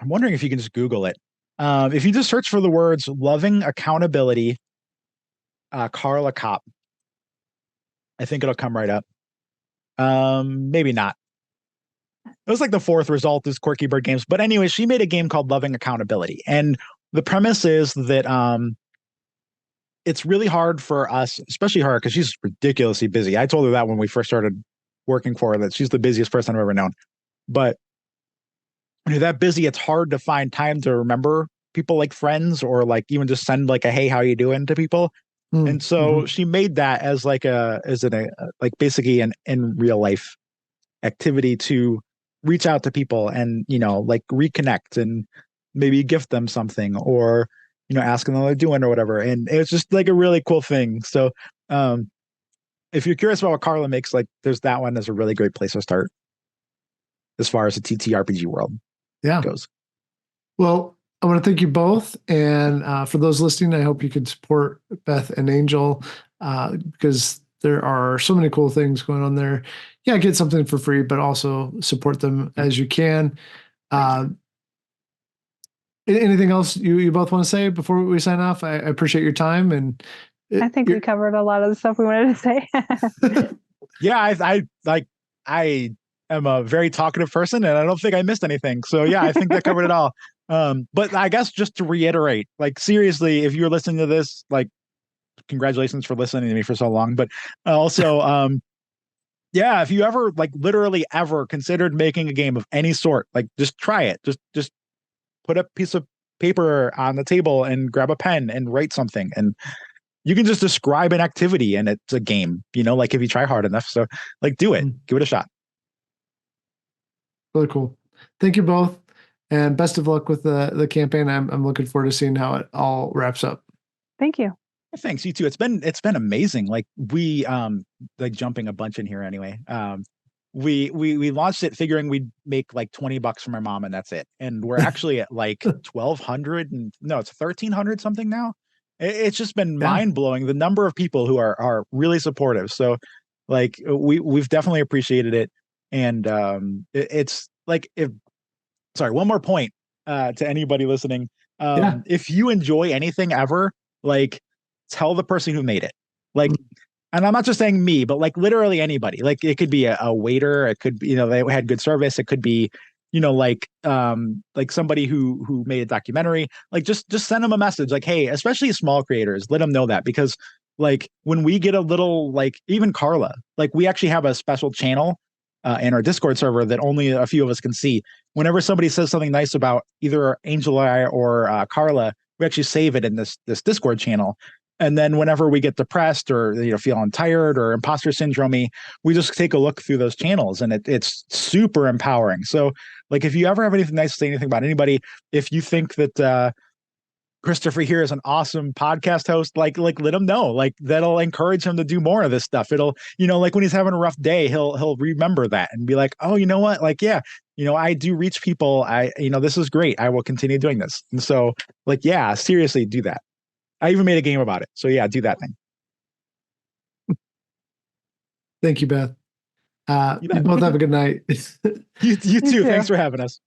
B: I'm wondering if you can just Google it. If you just search for the words "loving accountability," Carla Kopp, I think it'll come right up. Maybe not. It was like the 4th result is Quirky Bird Games. But anyway, she made a game called Loving Accountability. And the premise is that it's really hard for us, especially her, because she's ridiculously busy. I told her that when we first started working for her, that she's the busiest person I've ever known. But when you're that busy, it's hard to find time to remember people like friends or like even just send like a hey, how you doing to people. And so she made that as like basically an in real life activity to reach out to people and like reconnect and maybe gift them something or ask them how they're doing or whatever. And it's just like a really cool thing. So if you're curious about what Carla makes, like there's that one as a really great place to start as far as the TTRPG world goes.
A: Well, I want to thank you both. And for those listening, I hope you can support Beth and Angel because there are so many cool things going on there. Yeah, get something for free, but also support them as you can. Anything else you both want to say before we sign off? I appreciate your time. And
C: I think we covered a lot of the stuff we wanted to say.
B: Yeah, I am a very talkative person and I don't think I missed anything. So yeah, I think that covered it all. But I guess just to reiterate, like seriously, if you're listening to this, like congratulations for listening to me for so long. But also, yeah, if you ever like literally ever considered making a game of any sort, like just try it. Just put a piece of paper on the table and grab a pen and write something. And you can just describe an activity and it's a game, like if you try hard enough. So like do it, give it a shot.
A: Really cool. Thank you both. And best of luck with the campaign. I'm looking forward to seeing how it all wraps up.
C: Thank you.
B: Thanks, you too. It's been amazing. Like we like jumping a bunch in here anyway. We launched it figuring we'd make like $20 from my mom and that's it. And we're actually at like 1,200 and no, it's 1,300 something now. It's just been mind blowing the number of people who are really supportive. So like we've definitely appreciated it. And it's like one more point to anybody listening. If you enjoy anything ever, like tell the person who made it. Like, and I'm not just saying me, but like literally anybody. Like it could be a waiter, it could be, you know, they had good service, it could be, you know, like somebody who made a documentary. Like just send them a message like, hey, especially small creators, let them know that, because like when we get a little, like even Carla, like we actually have a special channel in our Discord server that only a few of us can see. Whenever somebody says something nice about either Angel or Carla, we actually save it in this Discord channel. And then whenever we get depressed or, you know, feeling tired or imposter syndrome, we just take a look through those channels, and it's super empowering. So like, if you ever have anything nice to say, anything about anybody, if you think that Christopher here is an awesome podcast host, like let him know. Like that'll encourage him to do more of this stuff. It'll, you know, like when he's having a rough day, he'll remember that and be like, oh, you know what? Like, yeah, you know, I do reach people. You know, this is great. I will continue doing this. And so like, yeah, seriously, do that. I even made a game about it. So yeah, do that thing.
A: Thank you, Beth. You both have a good night.
B: You too.
C: too.
B: Thanks for having us.